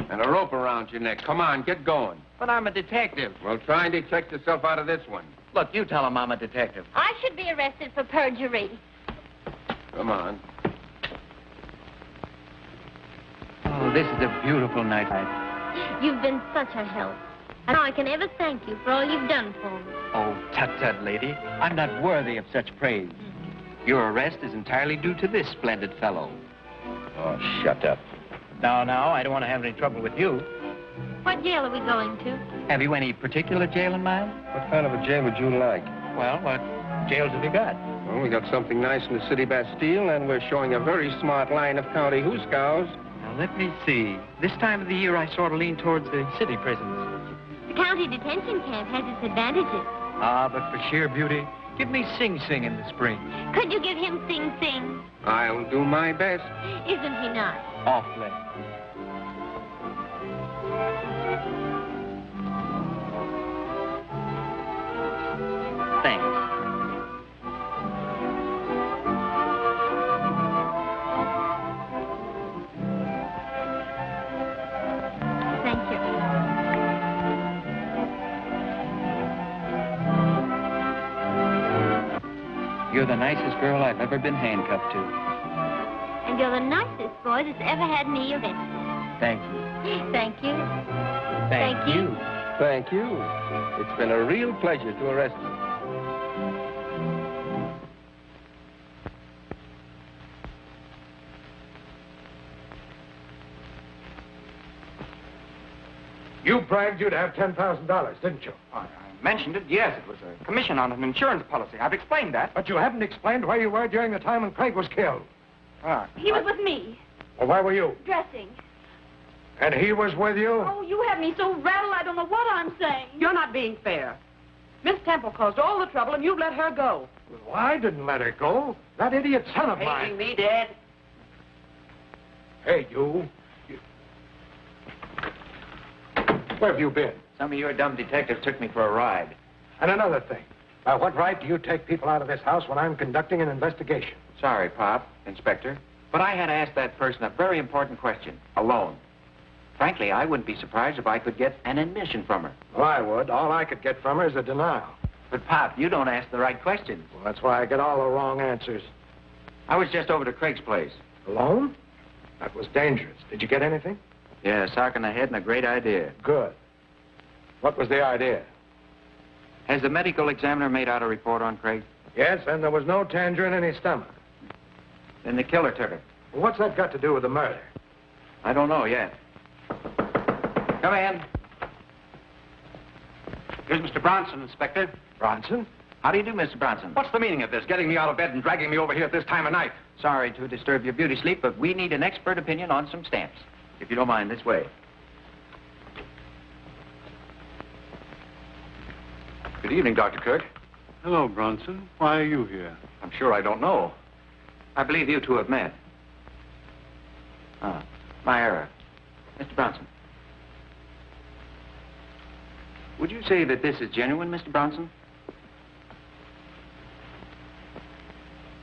[SPEAKER 11] And a rope around your neck. Come on, get going.
[SPEAKER 5] But I'm a detective.
[SPEAKER 11] Well, try and detect yourself out of this one.
[SPEAKER 5] Look, you tell him I'm a detective.
[SPEAKER 9] I should be arrested for perjury.
[SPEAKER 11] Come on.
[SPEAKER 5] Oh, this is a beautiful night.
[SPEAKER 9] You've been such a help. And how I can ever thank you for all you've done for me.
[SPEAKER 5] Oh, tut-tut, lady. I'm not worthy of such praise. Your arrest is entirely due to this splendid fellow.
[SPEAKER 1] Oh, shut up.
[SPEAKER 5] No, I don't want to have any trouble with you.
[SPEAKER 9] What jail are we going to?
[SPEAKER 5] Have you any particular jail in mind?
[SPEAKER 16] What kind of a jail would you like?
[SPEAKER 5] Well, what jails have you got?
[SPEAKER 16] Well, we got something nice in the city Bastille, and we're showing a very smart line of county hoosegows.
[SPEAKER 5] Now, let me see. This time of the year, I sort of lean towards the city prisons.
[SPEAKER 9] The county detention camp has its advantages.
[SPEAKER 5] Ah, but for sheer beauty, give me Sing Sing in the spring.
[SPEAKER 9] Could you give him Sing Sing?
[SPEAKER 16] I'll do my best.
[SPEAKER 9] Isn't he nice?
[SPEAKER 5] Awfully. Thanks.
[SPEAKER 9] Thank you.
[SPEAKER 5] You're the nicest girl I've ever been handcuffed to.
[SPEAKER 9] And you're the nicest boy that's ever had me arrested.
[SPEAKER 5] Thank you.
[SPEAKER 9] Thank you.
[SPEAKER 5] Thank you.
[SPEAKER 16] Thank you. It's been a real pleasure to arrest you.
[SPEAKER 11] You bragged you'd have $10,000, didn't you?
[SPEAKER 13] I mentioned it, yes. It was a commission on an insurance policy. I've explained that.
[SPEAKER 11] But you haven't explained where you were during the time when Craig was killed.
[SPEAKER 4] He was with me,
[SPEAKER 11] Well, where were you?
[SPEAKER 4] dressing.
[SPEAKER 11] And he was with you?
[SPEAKER 4] Oh, you have me so rattled I don't know what I'm saying.
[SPEAKER 8] You're not being fair. Miss Temple caused all the trouble, and you've let her go.
[SPEAKER 11] Well, I didn't let her go. That idiot son of mine.
[SPEAKER 14] Hating me, Dad?
[SPEAKER 11] Hey, you. Where have you been?
[SPEAKER 5] Some of your dumb detectives took me for a ride.
[SPEAKER 11] And another thing. By what right do you take people out of this house when I'm conducting an investigation?
[SPEAKER 5] Sorry, Pop, Inspector, but I had to ask that person a very important question, alone. Frankly, I wouldn't be surprised if I could get an admission from her.
[SPEAKER 11] Well, I would. All I could get from her is a denial.
[SPEAKER 5] But, Pop, you don't ask the right questions.
[SPEAKER 11] Well, that's why I get all the wrong answers.
[SPEAKER 5] I was just over to Craig's place.
[SPEAKER 11] Alone? That was dangerous. Did you get anything?
[SPEAKER 5] Yeah, a sock in the head and a great idea.
[SPEAKER 11] Good. What was the idea?
[SPEAKER 5] Has the medical examiner made out a report on Craig?
[SPEAKER 11] Yes, and there was no tangerine in his stomach.
[SPEAKER 5] Then the killer took it.
[SPEAKER 11] Well, what's that got to do with the murder?
[SPEAKER 5] I don't know yet. Come in.
[SPEAKER 1] Here's Mr. Bronson, Inspector.
[SPEAKER 11] Bronson?
[SPEAKER 5] How do you do, Mr. Bronson?
[SPEAKER 1] What's the meaning of this? Getting me out of bed and dragging me over here at this time of night?
[SPEAKER 5] Sorry to disturb your beauty sleep, but we need an expert opinion on some stamps. If you don't mind, this way.
[SPEAKER 1] Good evening, Dr. Kirk.
[SPEAKER 7] Hello, Bronson. Why are you here?
[SPEAKER 1] I'm sure I don't know.
[SPEAKER 5] I believe you two have met. Ah, my error. Mr. Bronson. Would you say that this is genuine, Mr. Bronson?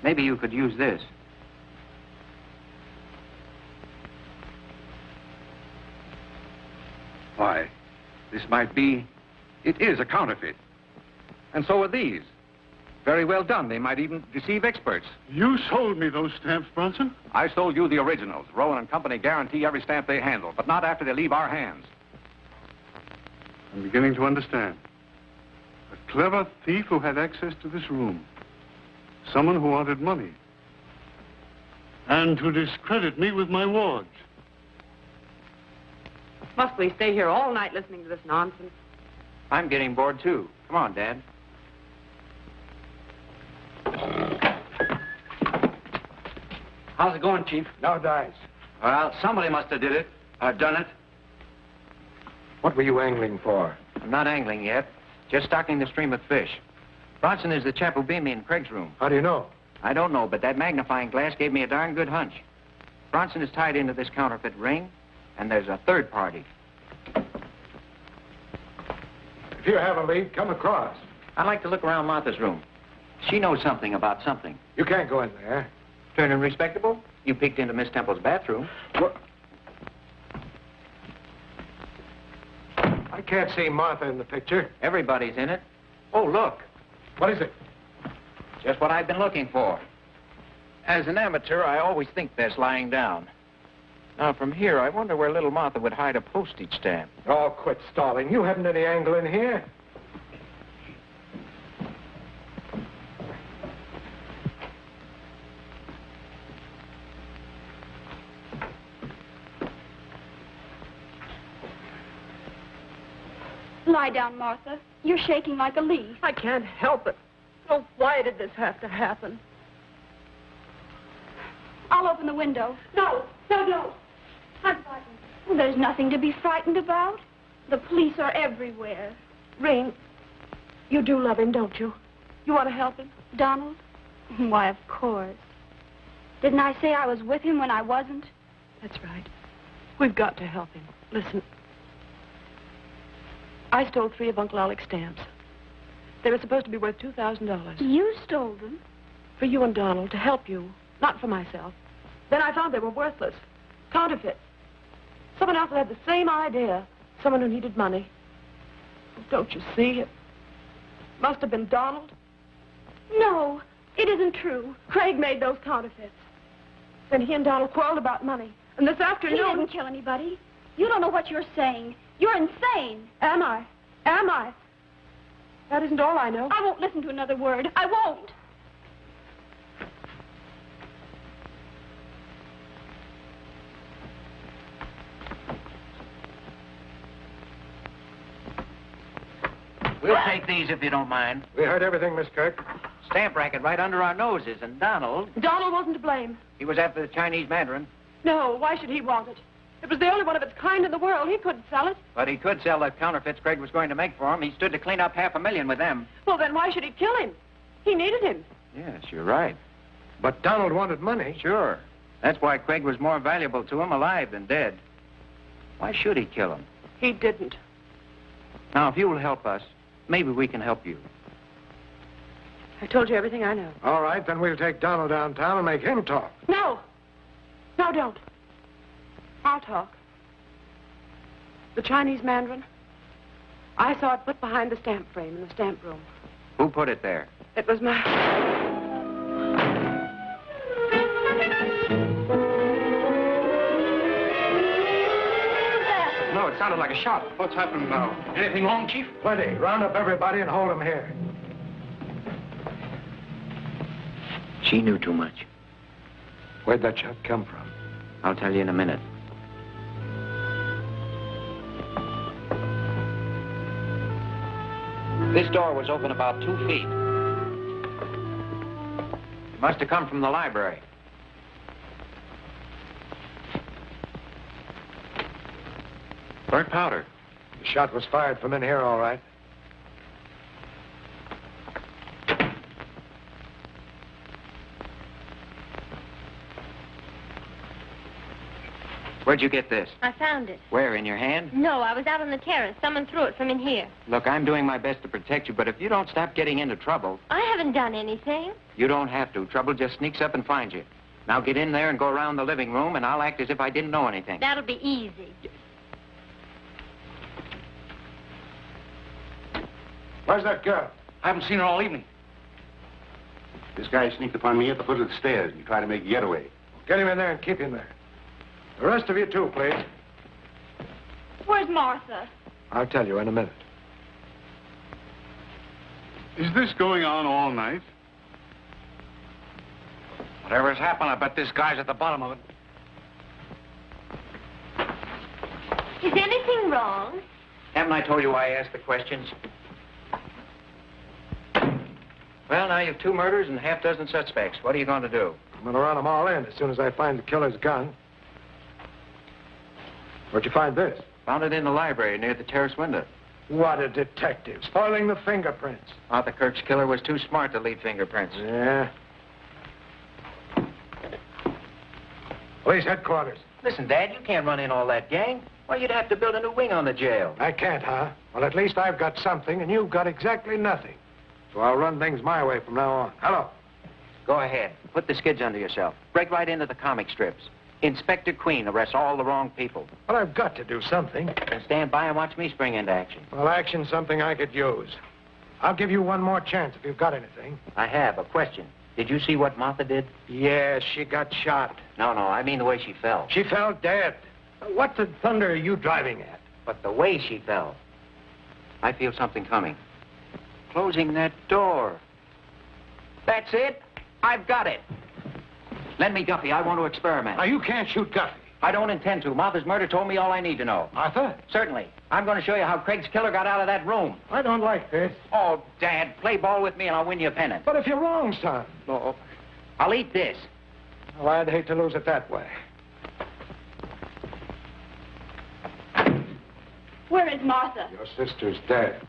[SPEAKER 5] Maybe you could use this.
[SPEAKER 1] Why, this might be... It is a counterfeit. And so are these. Very well done. They might even deceive experts.
[SPEAKER 7] You sold me those stamps, Bronson?
[SPEAKER 1] I sold you the originals. Rowan and Company guarantee every stamp they handle, but not after they leave our hands.
[SPEAKER 7] I'm beginning to understand. A clever thief who had access to this room. Someone who wanted money. And to discredit me with my wards.
[SPEAKER 8] Must we stay here all night listening to this nonsense?
[SPEAKER 5] I'm getting bored, too. Come on, Dad.
[SPEAKER 6] How's it going, Chief?
[SPEAKER 11] No dice.
[SPEAKER 6] Well, somebody must have did it. Done it.
[SPEAKER 11] What were you angling for?
[SPEAKER 5] I'm not angling yet. Just stocking the stream of fish. Bronson is the chap who beat me in Craig's room.
[SPEAKER 11] How do you know?
[SPEAKER 5] I don't know, but that magnifying glass gave me a darn good hunch. Bronson is tied into this counterfeit ring, and there's a third party.
[SPEAKER 11] If you have a lead, come across.
[SPEAKER 5] I'd like to look around Martha's room. She knows something about something.
[SPEAKER 11] You can't go in there.
[SPEAKER 5] Turning respectable? You peeked into Miss Temple's bathroom.
[SPEAKER 11] What? I can't see Martha in the picture.
[SPEAKER 5] Everybody's in it. Oh, look.
[SPEAKER 11] What is it?
[SPEAKER 5] Just what I've been looking for. As an amateur, I always think best lying down. Now, from here, I wonder where little Martha would hide a postage stamp.
[SPEAKER 11] Oh, quit stalling. You haven't any angle in here.
[SPEAKER 4] Lie down, Martha. You're shaking like a leaf.
[SPEAKER 8] I can't help it. Oh, why did this have to happen?
[SPEAKER 4] I'll open the window.
[SPEAKER 8] No, don't. I'm frightened.
[SPEAKER 4] Well, there's nothing to be frightened about. The police are everywhere.
[SPEAKER 8] Ring, you do love him, don't you? You want to help him?
[SPEAKER 4] Donald? Why, of course. Didn't I say I was with him when I wasn't?
[SPEAKER 8] That's right. We've got to help him. Listen. I stole 3 of Uncle Alec's stamps. They were supposed to be worth $2,000.
[SPEAKER 4] You stole them?
[SPEAKER 8] For you and Donald, to help you, not for myself. Then I found they were worthless. Counterfeit. Someone else had the same idea. Someone who needed money. Don't you see? It must have been Donald.
[SPEAKER 4] No, it isn't true.
[SPEAKER 8] Craig made those counterfeits. Then he and Donald quarreled about money. And this afternoon...
[SPEAKER 4] He didn't kill anybody. You don't know what you're saying. You're insane.
[SPEAKER 8] Am I? Am I? That isn't all I know.
[SPEAKER 4] I won't listen to another word. I won't.
[SPEAKER 5] We'll take these if you don't mind.
[SPEAKER 11] We heard everything, Miss Kirk.
[SPEAKER 5] Stamp racket right under our noses, and Donald...
[SPEAKER 8] Donald wasn't to blame.
[SPEAKER 5] He was after the Chinese Mandarin.
[SPEAKER 8] No, why should he want it? It was the only one of its kind in the world. He couldn't sell it.
[SPEAKER 5] But he could sell the counterfeits Craig was going to make for him. He stood to clean up $500,000 with them.
[SPEAKER 8] Well, then why should he kill him? He needed him.
[SPEAKER 5] Yes, you're right.
[SPEAKER 11] But Donald wanted money.
[SPEAKER 5] Sure. That's why Craig was more valuable to him alive than dead. Why should he kill him?
[SPEAKER 8] He didn't.
[SPEAKER 5] Now, if you will help us, maybe we can help you.
[SPEAKER 8] I told you everything I know.
[SPEAKER 11] All right, then we'll take Donald downtown and make him talk.
[SPEAKER 8] No. No, don't. I'll talk. The Chinese Mandarin. I saw it put behind the stamp frame in the stamp room.
[SPEAKER 5] Who put it there?
[SPEAKER 8] It was my...
[SPEAKER 1] No, it sounded like a shot. What's happened now? Anything wrong, Chief?
[SPEAKER 11] Plenty. Round up everybody and hold them here.
[SPEAKER 5] She knew too much.
[SPEAKER 11] Where'd that shot come from?
[SPEAKER 5] I'll tell you in a minute. This door was open about 2 feet. It must have come from the library.
[SPEAKER 1] Burnt powder.
[SPEAKER 11] The shot was fired from in here, all right.
[SPEAKER 5] Where'd you get this?
[SPEAKER 9] I found it.
[SPEAKER 5] Where, in your hand?
[SPEAKER 9] No, I was out on the terrace. Someone threw it from in here.
[SPEAKER 5] Look, I'm doing my best to protect you, but if you don't stop getting into trouble...
[SPEAKER 9] I haven't done anything.
[SPEAKER 5] You don't have to. Trouble just sneaks up and finds you. Now get in there and go around the living room, and I'll act as if I didn't know anything.
[SPEAKER 9] That'll be easy.
[SPEAKER 11] Where's that girl?
[SPEAKER 1] I haven't seen her all evening.
[SPEAKER 17] This guy sneaked upon me at the foot of the stairs. He tried to make a getaway.
[SPEAKER 11] Get him in there and keep him there. The rest of you, too, please.
[SPEAKER 4] Where's Martha?
[SPEAKER 11] I'll tell you in a minute.
[SPEAKER 17] Is this going on all night?
[SPEAKER 1] Whatever's happened, I bet this guy's at the bottom of it.
[SPEAKER 9] Is anything wrong?
[SPEAKER 5] Haven't I told you why I asked the questions? Well, now you've 2 murders and half dozen suspects. What are you going to do?
[SPEAKER 11] I'm going to run them all in as soon as I find the killer's gun. Where'd you find this?
[SPEAKER 5] Found it in the library near the terrace window.
[SPEAKER 11] What a detective. Spoiling the fingerprints.
[SPEAKER 5] Arthur Kirk's killer was too smart to leave fingerprints.
[SPEAKER 11] Yeah. Police headquarters.
[SPEAKER 5] Listen, Dad, you can't run in all that gang. Well, you'd have to build a new wing on the jail.
[SPEAKER 11] I can't, huh? Well, at least I've got something, and you've got exactly nothing. So I'll run things my way from now on. Hello.
[SPEAKER 5] Go ahead. Put the skids under yourself. Break right into the comic strips. Inspector Queen arrests all the wrong people.
[SPEAKER 11] Well, I've got to do something.
[SPEAKER 5] Then stand by and watch me spring into action.
[SPEAKER 11] Well, action's something I could use. I'll give you one more chance if you've got anything.
[SPEAKER 5] I have. A question. Did you see what Martha did?
[SPEAKER 11] Yes, she got shot.
[SPEAKER 5] No, I mean the way she fell.
[SPEAKER 11] She fell dead. What the thunder are you driving at?
[SPEAKER 5] But the way she fell. I feel something coming. Closing that door. That's it. I've got it. Lend me Guffey. I want to experiment.
[SPEAKER 11] Now, you can't shoot Guffey.
[SPEAKER 5] I don't intend to. Martha's murder told me all I need to know.
[SPEAKER 11] Martha?
[SPEAKER 5] Certainly. I'm going to show you how Craig's killer got out of that room.
[SPEAKER 11] I don't like this.
[SPEAKER 5] Oh, Dad, play ball with me and I'll win you a pennant.
[SPEAKER 11] But if you're wrong, son.
[SPEAKER 5] Oh, I'll eat this.
[SPEAKER 11] Oh, I'd hate to lose it that way.
[SPEAKER 4] Where is Martha?
[SPEAKER 11] Your sister's dead.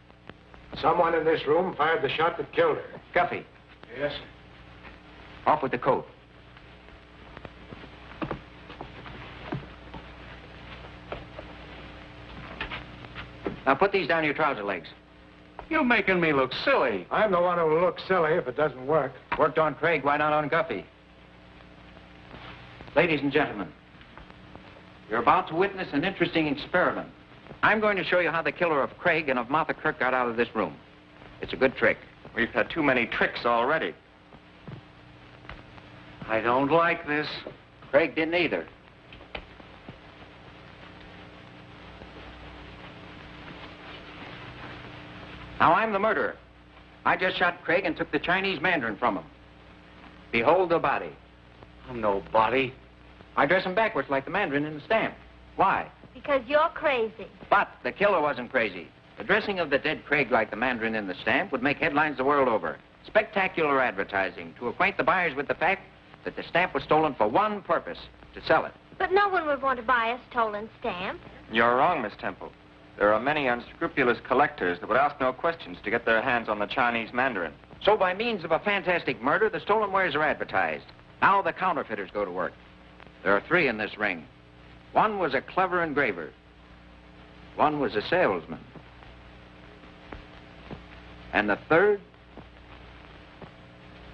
[SPEAKER 11] Someone in this room fired the shot that killed her.
[SPEAKER 5] Guffey.
[SPEAKER 11] Yes?
[SPEAKER 5] Off with the coat. Now put these down your trouser legs.
[SPEAKER 1] You're making me look silly.
[SPEAKER 11] I'm the one who'll look silly if it doesn't work.
[SPEAKER 5] Worked on Craig, why not on Guffey? Ladies and gentlemen, you're about to witness an interesting experiment. I'm going to show you how the killer of Craig and of Martha Kirk got out of this room. It's a good trick.
[SPEAKER 13] We've had too many tricks already.
[SPEAKER 1] I don't like this.
[SPEAKER 5] Craig didn't either. Now, I'm the murderer. I just shot Craig and took the Chinese Mandarin from him. Behold the body.
[SPEAKER 1] I'm no body.
[SPEAKER 5] I dress him backwards like the Mandarin in the stamp. Why?
[SPEAKER 9] Because you're crazy.
[SPEAKER 5] But the killer wasn't crazy. The dressing of the dead Craig like the Mandarin in the stamp would make headlines the world over. Spectacular advertising to acquaint the buyers with the fact that the stamp was stolen for one purpose, to sell it.
[SPEAKER 9] But no one would want to buy a stolen stamp.
[SPEAKER 13] You're wrong, Miss Temple. There are many unscrupulous collectors that would ask no questions to get their hands on the Chinese Mandarin.
[SPEAKER 5] So by means of a fantastic murder, the stolen wares are advertised. Now the counterfeiters go to work. There are 3 in this ring. One was a clever engraver. One was a salesman. And the third?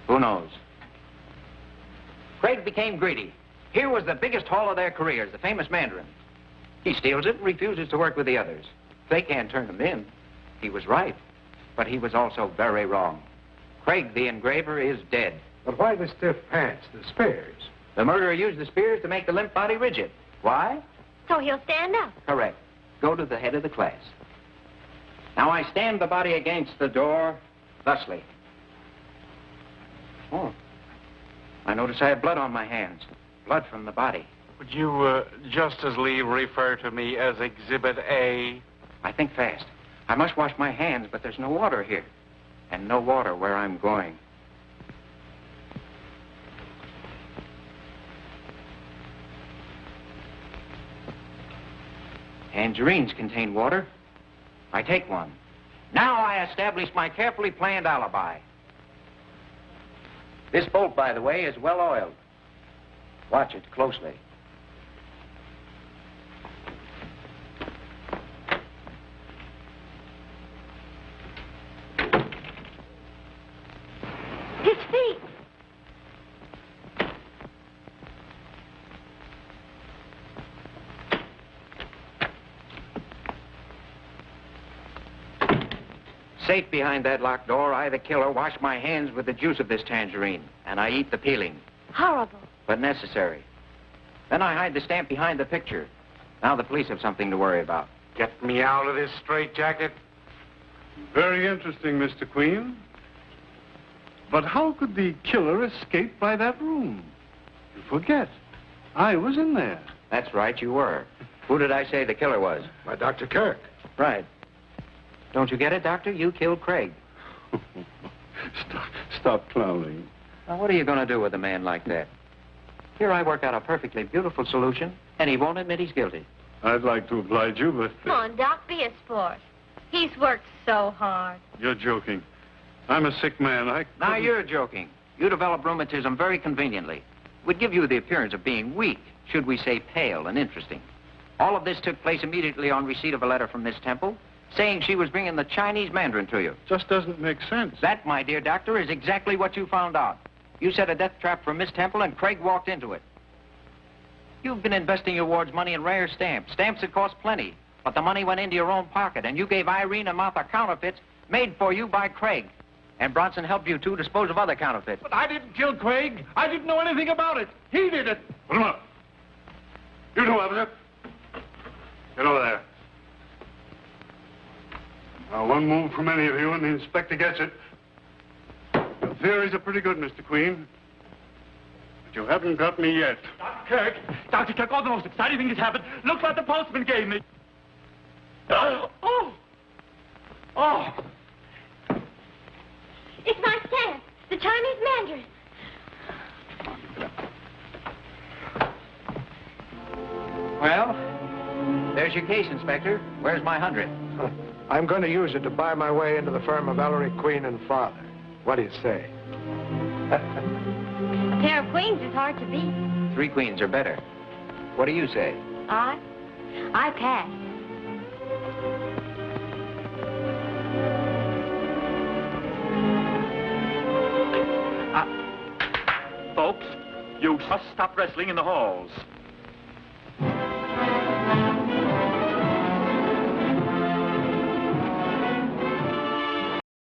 [SPEAKER 5] Who knows? Craig became greedy. Here was the biggest haul of their careers, the famous Mandarin. He steals it and refuses to work with the others. They can't turn him in. He was right, but he was also very wrong. Craig, the engraver, is dead.
[SPEAKER 11] But why the stiff pants, the spears?
[SPEAKER 5] The murderer used the spears to make the limp body rigid. Why?
[SPEAKER 9] So he'll stand up.
[SPEAKER 5] Correct. Go to the head of the class. Now I stand the body against the door, thusly. Oh, I notice I have blood on my hands. Blood from the body.
[SPEAKER 1] Would you just as leave refer to me as Exhibit A?
[SPEAKER 5] I think fast. I must wash my hands, but there's no water here. And no water where I'm going. Tangerines contain water. I take one. Now I establish my carefully planned alibi. This bolt, by the way, is well oiled. Watch it closely.
[SPEAKER 9] His feet.
[SPEAKER 5] Safe behind that locked door, I, the killer, wash my hands with the juice of this tangerine, and I eat the peeling.
[SPEAKER 9] Horrible.
[SPEAKER 5] But necessary. Then I hide the stamp behind the picture. Now the police have something to worry about.
[SPEAKER 1] Get me out of this straitjacket.
[SPEAKER 18] Very interesting, Mr. Queen. But how could the killer escape by that room? You forget. I was in there.
[SPEAKER 5] That's right, you were. Who did I say the killer was?
[SPEAKER 11] By Dr. Kirk.
[SPEAKER 5] Right. Don't you get it, Doctor? You killed Craig.
[SPEAKER 18] Stop clowning.
[SPEAKER 5] Now, what are you going to do with a man like that? Here I work out a perfectly beautiful solution, and he won't admit he's guilty.
[SPEAKER 18] I'd like to oblige you, but...
[SPEAKER 9] Come on, Doc, be a sport. He's worked so hard.
[SPEAKER 18] You're joking. I'm a sick man.
[SPEAKER 5] Now you're joking. You develop rheumatism very conveniently. It would give you the appearance of being weak, should we say pale and interesting. All of this took place immediately on receipt of a letter from Miss Temple, saying she was bringing the Chinese Mandarin to you.
[SPEAKER 18] Just doesn't make sense.
[SPEAKER 5] That, my dear doctor, is exactly what you found out. You set a death trap for Miss Temple, and Craig walked into it. You've been investing your ward's money in rare stamps that cost plenty, but the money went into your own pocket, and you gave Irene and Martha counterfeits made for you by Craig. And Bronson helped you, too, dispose of other counterfeits.
[SPEAKER 6] But I didn't kill Craig. I didn't know anything about it. He did it.
[SPEAKER 18] Put him up. You two, officer. Get over there. Now, one move from any of you, and the inspector gets it. Your theories are pretty good, Mr. Queen. But you haven't got me yet.
[SPEAKER 12] Dr. Kirk, all the most exciting thing has happened. Look what the postman gave me. Oh!
[SPEAKER 9] It's my stamp, the Chinese Mandarin.
[SPEAKER 5] Well, there's your case, Inspector. Where's my 100?
[SPEAKER 11] I'm going to use it to buy my way into the firm of Ellery Queen and Father. What do you say?
[SPEAKER 9] A pair of queens is hard to beat.
[SPEAKER 5] 3 queens are better. What do you say?
[SPEAKER 9] I pass.
[SPEAKER 12] Folks, you must stop wrestling in the halls.